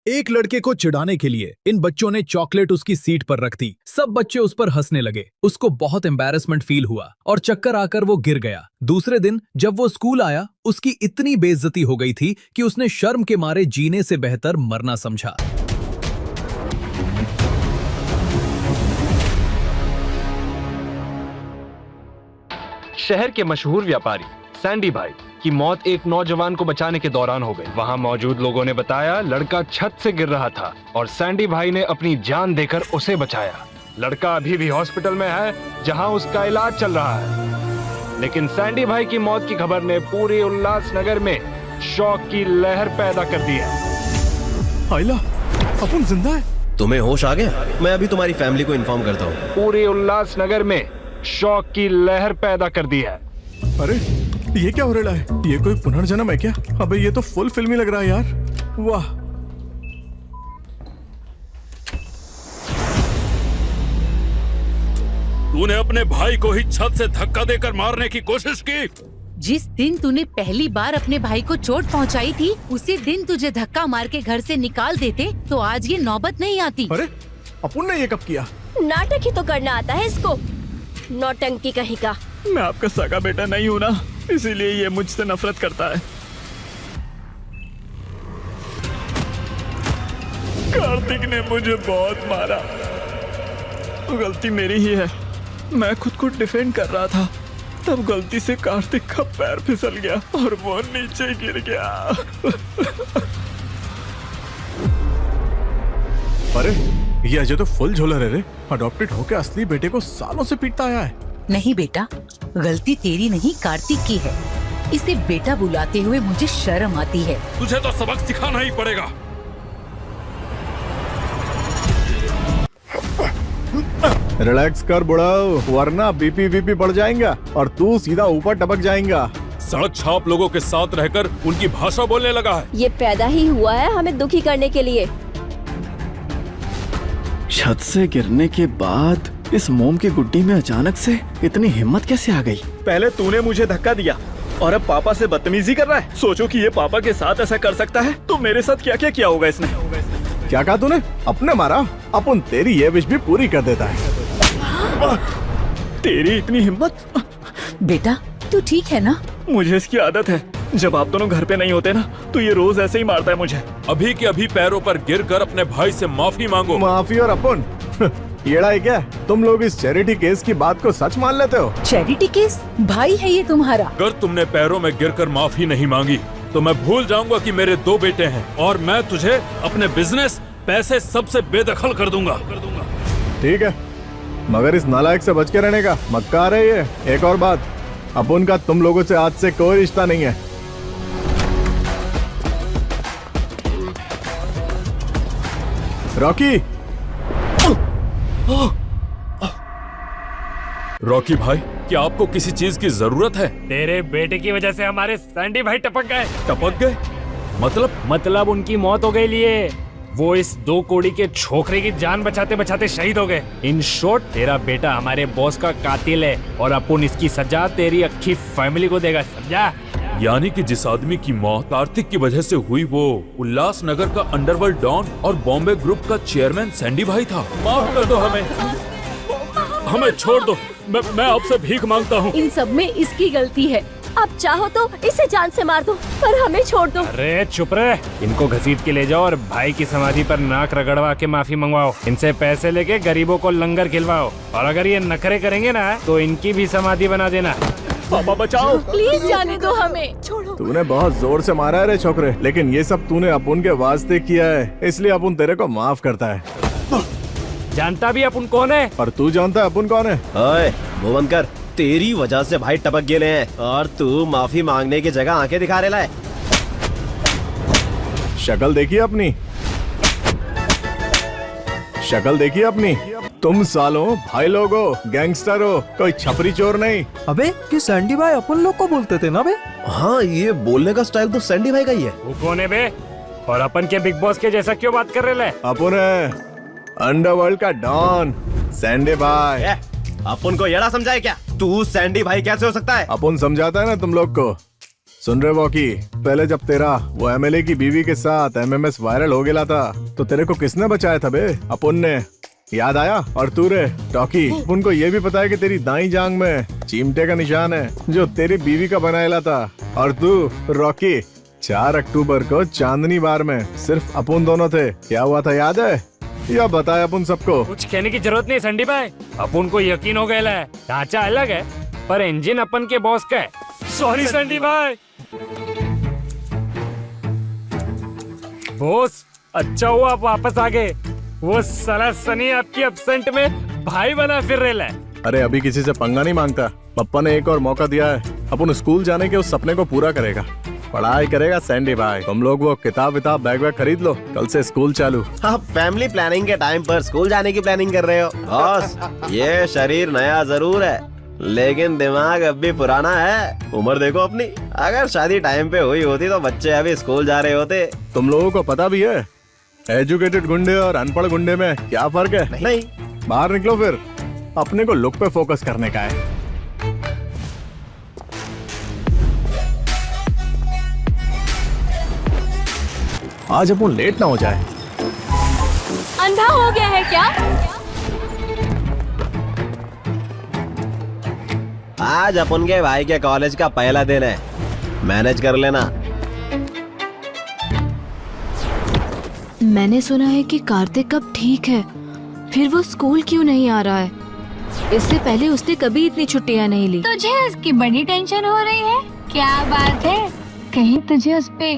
एक लड़के को चिढ़ाने के लिए इन बच्चों ने चॉकलेट उसकी सीट पर रख दी। सब बच्चे उस पर हंसने लगे। उसको बहुत एम्बैरेसमेंट फील हुआ और चक्कर आकर वो गिर गया। दूसरे दिन जब वो स्कूल आया, उसकी इतनी बेइज्जती हो गई थी कि उसने शर्म के मारे जीने से बेहतर मरना समझा। शहर के मशहूर व्यापारी सैंडी भाई की मौत एक नौजवान को बचाने के दौरान हो गई। वहां मौजूद लोगों ने बताया लड़का छत से गिर रहा था और सैंडी भाई ने अपनी जान देकर उसे बचाया। लड़का अभी भी हॉस्पिटल में है जहां उसका इलाज चल रहा है। लेकिन सैंडी भाई की मौत की खबर ने पूरे उल्लासनगर में शौक की लहर पैदा कर दी है। आइला, अपन जिंदा है? तुम्हें होश आ गया? मैं अभी तुम्हारी फैमिली को इन्फॉर्म करता हूँ। पूरे उल्लासनगर में शौक की लहर पैदा कर दी है। अरे ये क्या हो रहा है? ये कोई पुनर्जन्म है क्या? अबे ये तो फुल फिल्मी लग रहा है यार। वाह। तूने अपने भाई को ही छत से धक्का देकर मारने की कोशिश की। जिस दिन तूने पहली बार अपने भाई को चोट पहुंचाई थी, उसी दिन तुझे धक्का मार के घर से निकाल देते तो आज ये नौबत नहीं आती। अरे अपुन ने ये कब किया? नाटक ही तो करना आता है इसको, नौटंकी कहीं का। मैं आपका सगा बेटा नहीं हूँ ना, इसीलिए ये मुझसे नफरत करता है। कार्तिक ने मुझे बहुत मारा, गलती मेरी ही है। मैं खुद को डिफेंड कर रहा था, तब गलती से कार्तिक का पैर फिसल गया और वो नीचे गिर गया। अरे ये अजय तो फुल झोलर है रे। अडॉप्टेड होके असली बेटे को सालों से पीटता आया है। नहीं बेटा, गलती तेरी नहीं कार्तिक की है। इसे बेटा बुलाते हुए मुझे शर्म आती है। तुझे तो सबक सिखाना ही पड़ेगा। रिलैक्स कर बुढ़ाओ, वरना बीपी बढ़ जाएगा और तू सीधा ऊपर टपक जाएगा। सड़क छाप लोगों के साथ रहकर उनकी भाषा बोलने लगा है। ये पैदा ही हुआ है हमें दुखी करने के लिए। छत से गिरने के बाद इस मोम की गुड्डी में अचानक से इतनी हिम्मत कैसे आ गई? पहले तूने मुझे धक्का दिया और अब पापा से बदतमीजी कर रहा है। सोचो कि ये पापा के साथ ऐसा कर सकता है, तो मेरे साथ क्या क्या किया होगा इसने। क्या कहा तूने? अपने मारा? अपन तेरी ये विश भी पूरी कर देता है। तेरी इतनी हिम्मत? बेटा तू ठीक है ना? मुझे इसकी आदत है, जब आप दोनों घर पे नहीं होते ना तो ये रोज ऐसे ही मारता है मुझे। अभी के अभी पैरों पर गिरकर अपने भाई से माफी मांगो। माफी और अपन येड़ा है क्या? तुम लोग इस चैरिटी केस की बात को सच मान लेते हो? Charity case? भाई है ये तुम्हारा? अगर तुमने पैरों में गिरकर माफी नहीं मांगी तो मैं भूल जाऊंगा कि मेरे 2 बेटे हैं और मैं तुझे अपने बिजनेस, पैसे सबसे बेदखल कर दूंगा। ठीक है, मगर इस नालायक से बच के रहने का मक्का आ रही है। एक और बात, अपन का तुम लोगों से आज से कोई रिश्ता नहीं है। रॉकी। रॉकी भाई, क्या आपको किसी चीज की जरूरत है? तेरे बेटे की वजह से हमारे सैंडी भाई टपक गए। टपक गए? मतलब उनकी मौत हो गई। लिए वो इस 2 कोड़ी के छोकरे की जान बचाते बचाते शहीद हो गए। इन शॉर्ट, तेरा बेटा हमारे बॉस का कातिल है और अपन इसकी सजा तेरी अक्खी फैमिली को देगा, समझा? यानी कि जिस आदमी की मौत कार्तिक की वजह से हुई वो उल्लासनगर का अंडरवर्ल्ड डॉन और बॉम्बे ग्रुप का चेयरमैन सैंडी भाई था। माफ कर दो हमें छोड़ दो। मैं आपसे भीख मांगता हूँ। इन सब में इसकी गलती है। आप चाहो तो इसे जान से मार दो, पर हमें छोड़ दो। अरे चुप रहे। इनको घसीट के ले जाओ और भाई की समाधि पर नाक रगड़वा के माफी मंगवाओ। इनसे पैसे लेके गरीबों को लंगर खिलवाओ और अगर ये नखरे करेंगे ना तो इनकी भी समाधि बना देना। पापा बचाओ, प्लीज जाने दो हमें। छोड़ो। तूने बहुत जोर से मारा है रे छोकरे, लेकिन ये सब तूने अपुन के वास्ते किया है, इसलिए अपुन तेरे को माफ करता है। जानता भी अपन कौन है? और तू जानता है अपुन कौन है? ओए, वो बंद कर। तेरी वजह से भाई टपक गए हैं और तू माफी मांगने की जगह आंखें दिखा रहा है। शक्ल देखिए अपनी, शक्ल देखिए अपनी। तुम सालों भाई लोग हो, गैंगस्टर हो, कोई छपरी चोर नहीं। अबे कि सैंडी भाई अपन लोग को बोलते थे ना बे? हाँ, ये बोलने का स्टाइल तो सैंडी भाई का ही है। वो कौन है बे? और अपन के बिग बॉस के जैसा क्यों बात कर रहे? अपन है अंडरवर्ल्ड का डॉन सैंडी भाई। अपन को येड़ा समझाए क्या? तू सैंडी भाई कैसे हो सकता है? अपन समझाता है ना तुम लोग को। सुन रहे वॉकी, पहले जब तेरा वो एमएलए की बीवी के साथ एमएमएस वायरल हो गया था तो तेरे को किसने बचाया था बे? अपुन ने। याद आया? और तू रे टॉकी, उनको ये भी पता है कि तेरी दाई जांग में चिमटे का निशान है जो तेरी बीवी का बनाया था। और तू रॉकी, 4 अक्टूबर को चांदनी बार में सिर्फ अपन दोनों थे, क्या हुआ था याद है? या बताया अपन सबको? कुछ कहने की जरूरत नहीं संडी भाई, अपन को यकीन हो गया है। ढांचा अलग है पर इंजन अपन के बॉस का है। सॉरी संडी भाई। बॉस अच्छा हुआ आप वापस आ गए, वो साला सनी आपकी एब्सेंट में भाई बना फिर रहा है। अरे अभी किसी से पंगा नहीं मांगता, पप्पा ने एक और मौका दिया है, अपन स्कूल जाने के उस सपने को पूरा करेगा। पढ़ाई करेगा सैंडी भाई, तुम लोग वो किताब विताब बैग वैग खरीद लो, कल से स्कूल चालू। आप फैमिली प्लानिंग के टाइम पर स्कूल जाने की प्लानिंग कर रहे हो? बॉस ये शरीर नया जरूर है लेकिन दिमाग अब भी पुराना है। उम्र देखो अपनी, अगर शादी टाइम पे हुई होती तो बच्चे अभी स्कूल जा रहे होते। तुम लोगों को पता भी है एजुकेटेड गुंडे और अनपढ़ गुंडे में क्या फर्क है? नहीं। बाहर निकलो फिर, अपने को लुक पे फोकस करने का है। आज अपन लेट ना हो जाए। अंधा हो गया है क्या? आज अपन के भाई के कॉलेज का पहला दिन है, मैनेज कर लेना। मैंने सुना है कि कार्तिक अब ठीक है, फिर वो स्कूल क्यों नहीं आ रहा है? इससे पहले उसने कभी इतनी छुट्टियां नहीं ली। तुझे उसकी बड़ी टेंशन हो रही है? क्या बात है, कहीं तुझे उस पे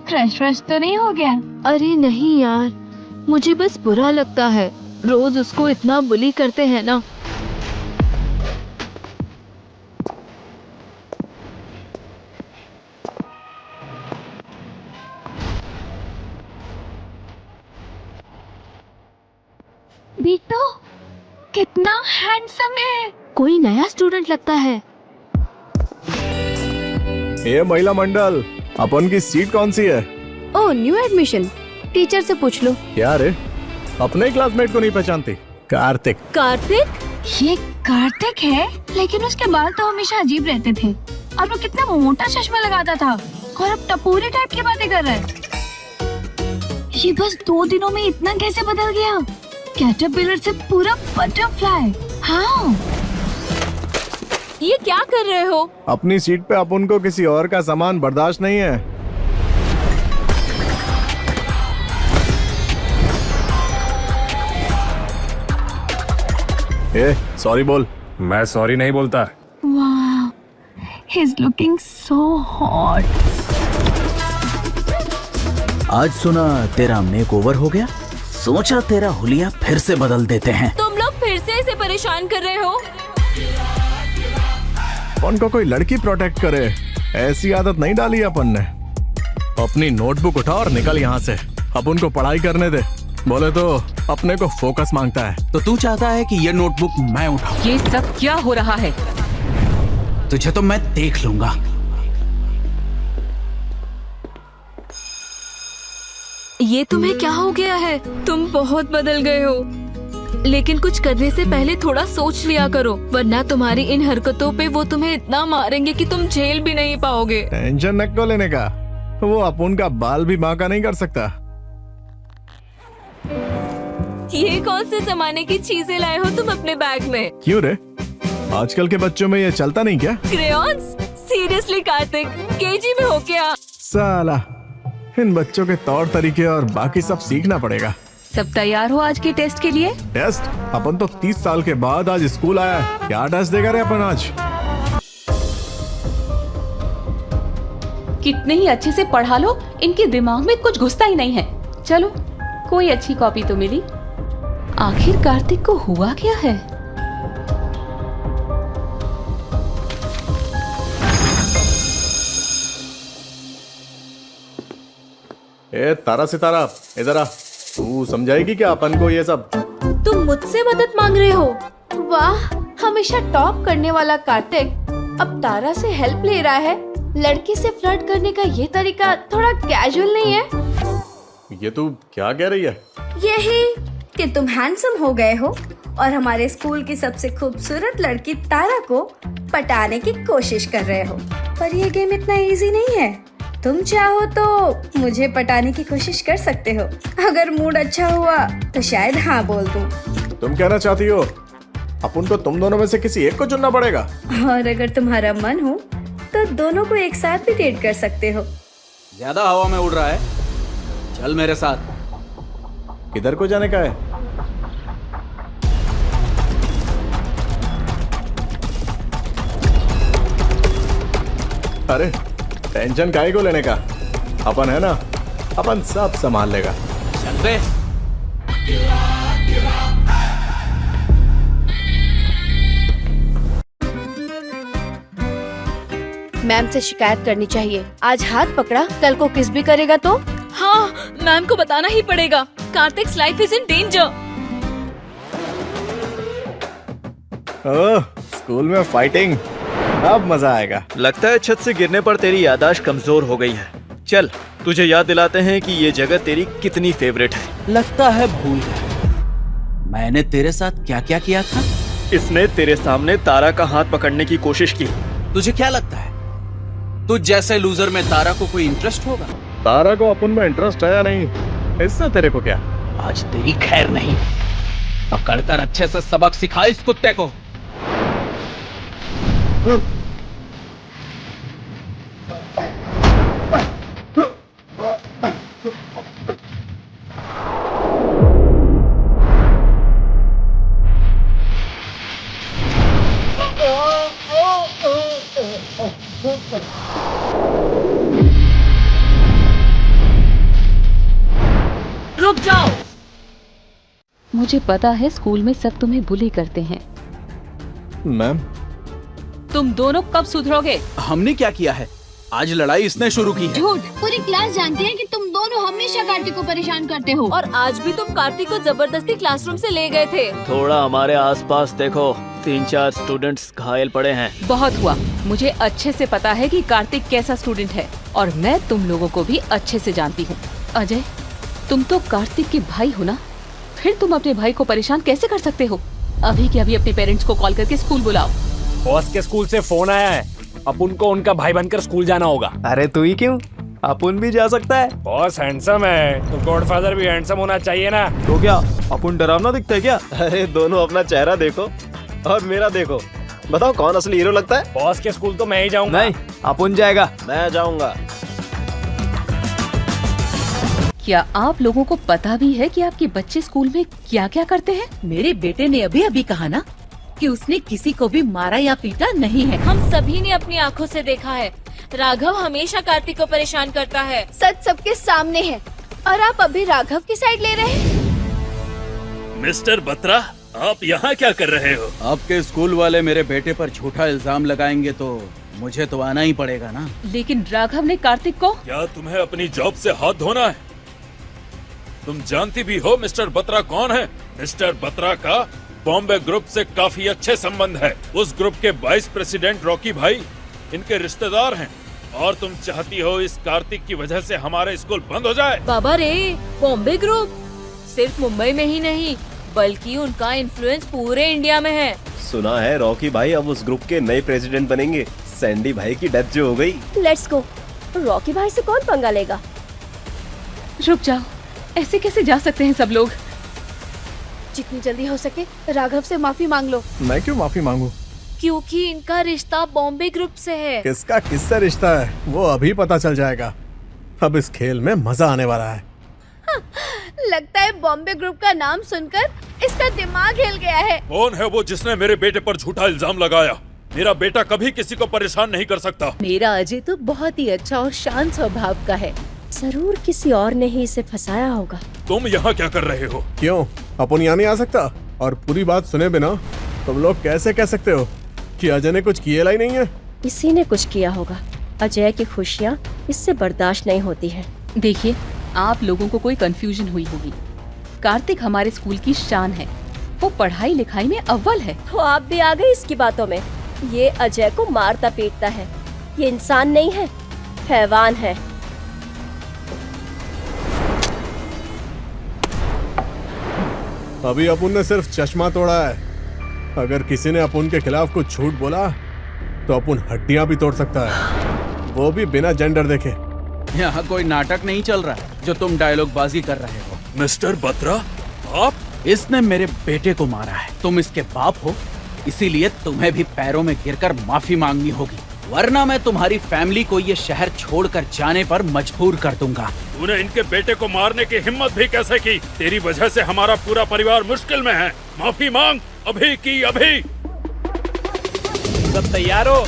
क्रश तो नहीं हो गया? अरे नहीं यार, मुझे बस बुरा लगता है, रोज उसको इतना बुली करते हैं ना। बीटू कितना हैंडसम है। कोई नया स्टूडेंट लगता है। ये महिला मंडल, अपन की सीट कौन सी है? ओह न्यू एडमिशन, टीचर से पूछ लो। क्या रे, अपने क्लासमेट को नहीं पहचानती? कार्तिक। कार्तिक? ये कार्तिक है, लेकिन उसके बाल तो हमेशा अजीब रहते थे और वो कितना मोटा चश्मा लगाता था और अब टपोरी टाइप की बातें कर रहा है। ये बस 2 दिनों में इतना कैसे बदल गया? कैटरपिलर से पूरा बटरफ्लाई। हाँ, ये क्या कर रहे हो? अपनी सीट पे अपन को किसी और का सामान बर्दाश्त नहीं है। ए, सॉरी बोल। मैं सॉरी नहीं बोलता। वाह, he is looking so hot. आज सुना तेरा मेकओवर हो गया, सोचा तेरा हुलिया फिर से बदल देते हैं। तुम लोग फिर से इसे परेशान कर रहे हो? अपन को कोई लड़की प्रोटेक्ट करे, ऐसी आदत नहीं डाली अपन ने। अपनी नोटबुक उठा और निकल यहाँ से, अपन को पढ़ाई करने दे। बोले तो अपने को फोकस मांगता है। तो तू चाहता है कि ये नोटबुक मैं उठाऊं? ये सब क्या हो रहा है? तुझे तो मैं देख लूंगा। ये तुम्हें क्या हो गया है? तुम बहुत बदल गए हो, लेकिन कुछ करने से पहले थोड़ा सोच लिया करो, वरना तुम्हारी इन हरकतों पे वो तुम्हें इतना मारेंगे कि तुम झेल भी नहीं पाओगे। टेंशन न को लेने का, वो अपन का बाल भी बांका नहीं कर सकता। ये कौन से जमाने की चीजें लाए हो तुम अपने बैग में? क्यों रे, आजकल के बच्चों में ये चलता नहीं क्या? क्रेयॉन्स? सीरियसली कार्तिक, केजी में हो क्या? साला, इन बच्चों के तौर तरीके और बाकी सब सीखना पड़ेगा। सब तैयार हो आज के टेस्ट के लिए? टेस्ट? अपन तो 30 साल के बाद आज स्कूल आया है, क्या टेस्ट देगा रे अपन आज? कितने ही अच्छे से पढ़ा लो, इनके दिमाग में कुछ घुसता ही नहीं है। चलो, कोई अच्छी कॉपी तो मिली। आखिर कार्तिक को हुआ क्या है? ए तारा सितारा, इधर आ। तू समझाएगी क्या अपन को ये सब? तुम मुझसे मदद मांग रहे हो? वाह, हमेशा टॉप करने वाला कार्तिक अब तारा से हेल्प ले रहा है। लड़की से फ्लर्ट करने का ये तरीका थोड़ा कैजुअल नहीं है? ये तू क्या कह रही है? यही कि तुम हैंडसम हो गए हो और हमारे स्कूल की सबसे खूबसूरत लड़की तारा को पटाने की कोशिश कर रहे हो। पर ये गेम इतना इजी नहीं है। तुम चाहो तो मुझे पटाने की कोशिश कर सकते हो। अगर मूड अच्छा हुआ तो शायद हाँ बोल दूं। तुम कहना चाहती हो अपन को तुम दोनों में से किसी एक को चुनना पड़ेगा? और अगर तुम्हारा मन हो तो दोनों को एक साथ भी डेट कर सकते हो। ज्यादा हवा में उड़ रहा है, चल मेरे साथ। किधर को जाने का है? अरे टेंशन काहे को लेने का, अपन है ना, अपन सब संभाल लेगा। चल बे। मैम से शिकायत करनी चाहिए। आज हाथ पकड़ा, कल को किस भी करेगा तो? हाँ, मैम को बताना ही पड़ेगा। Kartik's life is in danger. Oh, school में फाइटिंग, अब मजा आएगा। लगता है छत से गिरने पर तेरी याददाश्त कमजोर हो गई है। चल तुझे याद दिलाते हैं कि ये जगह तेरी कितनी फेवरेट है। लगता है भूल गया मैंने तेरे साथ क्या क्या किया था। इसने तेरे सामने तारा का हाथ पकड़ने की कोशिश की। तुझे क्या लगता है तुझ जैसे लूजर में तारा को कोई इंटरेस्ट होगा? तारा को अपन में इंटरेस्ट है या नहीं, इससे तेरे को क्या? आज तेरी खैर नहीं। पकड़कर अच्छे से सबक सिखा इस कुत्ते को। रुक जाओ। मुझे पता है स्कूल में सब तुम्हें बुली करते हैं। मैम, तुम दोनों कब सुधरोगे? हमने क्या किया है? आज लड़ाई इसने शुरू की है। झूठ। पूरी क्लास जानती है कि तुम दोनों हमेशा कार्तिक को परेशान करते हो। और आज भी तुम कार्तिक को जबरदस्ती क्लासरूम से ले गए थे। थोड़ा हमारे आसपास देखो, 3-4 स्टूडेंट्स घायल पड़े हैं। बहुत हुआ। मुझे अच्छे से पता है कि कार्तिक कैसा स्टूडेंट है और मैं तुम लोगों को भी अच्छे से जानती हूँ। अजय, तुम तो कार्तिक के भाई हो ना, फिर तुम अपने भाई को परेशान कैसे कर सकते हो? अभी के अभी अपने पेरेंट्स को कॉल करके स्कूल बुलाओ। बॉस के स्कूल से फोन आया है, अपन को उनका भाई बनकर स्कूल जाना होगा। अरे तू ही क्यों, अपन भी जा सकता है। बॉस हैंडसम है तो गॉडफादर भी हैंडसम होना चाहिए ना। तो क्या अपन डरावना दिखता है क्या? अरे दोनों अपना चेहरा देखो और मेरा देखो, बताओ कौन असली हीरो लगता है? बॉस के स्कूल तो मैं ही जाऊंगा। नहीं, अपन जाएगा। मैं जाऊंगा। क्या आप लोगों को पता भी है कि आपके बच्चे स्कूल में क्या क्या करते हैं? मेरे बेटे ने अभी अभी कहा ना कि उसने किसी को भी मारा या पीटा नहीं है। हम सभी ने अपनी आंखों से देखा है। राघव हमेशा कार्तिक को परेशान करता है। सच सबके सामने है और आप अभी राघव की साइड ले रहे हैं। मिस्टर बत्रा, आप यहाँ क्या कर रहे हो? आपके स्कूल वाले मेरे बेटे पर झूठा इल्जाम लगाएंगे तो मुझे तो आना ही पड़ेगा ना। लेकिन राघव ने कार्तिक को। क्या तुम्हें अपनी जॉब से हाथ धोना है? तुम जानती भी हो मिस्टर बत्रा कौन है? मिस्टर बत्रा का बॉम्बे ग्रुप से काफी अच्छे संबंध है। उस ग्रुप के वाइस प्रेसिडेंट रॉकी भाई इनके रिश्तेदार हैं और तुम चाहती हो इस कार्तिक की वजह से हमारा स्कूल बंद हो जाए? बाबा रे, बॉम्बे ग्रुप सिर्फ मुंबई में ही नहीं बल्कि उनका इन्फ्लुएंस पूरे इंडिया में है। सुना है रॉकी भाई अब उस ग्रुप के नए प्रेसिडेंट बनेंगे। सैंडी भाई की डेथ जो हो गई। Let's go. रॉकी भाई से कौन पंगा लेगा? रुक जाओ, ऐसे कैसे जा सकते हैं सब लोग? जितनी जल्दी हो सके राघव से माफी मांग लो। मैं क्यों माफी मांगू? क्योंकि इनका रिश्ता बॉम्बे ग्रुप से है। किसका किससे रिश्ता है वो अभी पता चल जाएगा। अब इस खेल में मजा आने वाला है। लगता है बॉम्बे ग्रुप का नाम सुनकर इसका दिमाग हिल गया है। कौन है वो जिसने मेरे बेटे पर झूठा इल्जाम लगाया? मेरा बेटा कभी किसी को परेशान नहीं कर सकता। मेरा अजय तो बहुत ही अच्छा और शांत स्वभाव का है। जरूर किसी और ने ही इसे फंसाया होगा। तुम यहाँ क्या कर रहे हो? क्यों, अपन यहाँ नहीं आ सकता? और पूरी बात सुने बिना तुम लोग कैसे कह सकते हो कि अजय ने कुछ किया ही नहीं है? इसी ने कुछ किया होगा। अजय की खुशियाँ इससे बर्दाश्त नहीं होती है। देखिए, आप लोगों को कोई कंफ्यूजन हुई होगी। कार्तिक हमारे स्कूल की शान है। वो पढ़ाई लिखाई में अव्वल है। तो आप भी आ गए इसकी बातों में। ये अजय को मारता पीटता है। ये इंसान नहीं है, हैवान है। अभी अपुन ने सिर्फ चश्मा तोड़ा है। अगर किसी ने अपुन के खिलाफ कुछ झूठ बोला तो अपुन हड्डियां भी तोड़ सकता है, वो भी बिना जेंडर देखे। यहाँ कोई नाटक नहीं चल रहा है जो तुम डायलॉग बाजी कर रहे हो। मिस्टर बत्रा, आप? इसने मेरे बेटे को मारा है, तुम इसके बाप हो, इसीलिए तुम्हें भी पैरों में गिरकर माफी मांगनी होगी, वरना मैं तुम्हारी फैमिली को ये शहर छोड़कर जाने पर मजबूर कर दूंगा। तूने इनके बेटे को मारने की हिम्मत भी कैसे की? तेरी वजह से हमारा पूरा परिवार मुश्किल में है। माफी मांग, अभी की अभी। सब तैयार हो?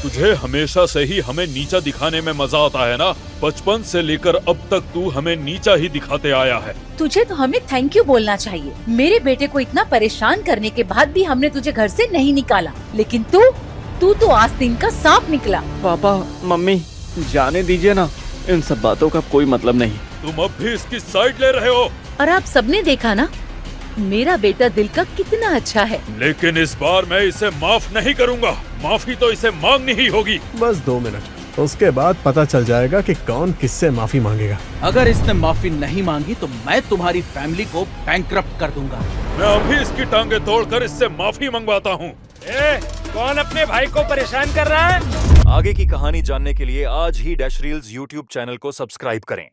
तुझे हमेशा से ही हमें नीचा दिखाने में मजा आता है ना? बचपन से लेकर अब तक तू हमें नीचा ही दिखाते आया है। तुझे तो हमें थैंक यू बोलना चाहिए। मेरे बेटे को इतना परेशान करने के बाद भी हमने तुझे घर से नहीं निकाला, लेकिन तू तो आस्तीन का सांप निकला। पापा, मम्मी, जाने दीजिए ना, इन सब बातों का कोई मतलब नहीं। तुम अब भी इसकी साइड ले रहे हो। और आप सबने देखा ना, मेरा बेटा दिल का कितना अच्छा है। लेकिन इस बार मैं इसे माफ नहीं करूंगा। माफी तो इसे मांगनी ही होगी। बस 2 मिनट, उसके बाद पता चल जाएगा कि कौन किससे माफी मांगेगा। अगर इसने माफी नहीं मांगी तो मैं तुम्हारी फैमिली को बैंकरप्ट कर दूंगा। मैं अभी इसकी टांगे तोड़कर इससे माफी मंगवाता हूँ। कौन अपने भाई को परेशान कर रहा है? आगे की कहानी जानने के लिए आज ही डैश रील्स यूट्यूब चैनल को सब्सक्राइब करें।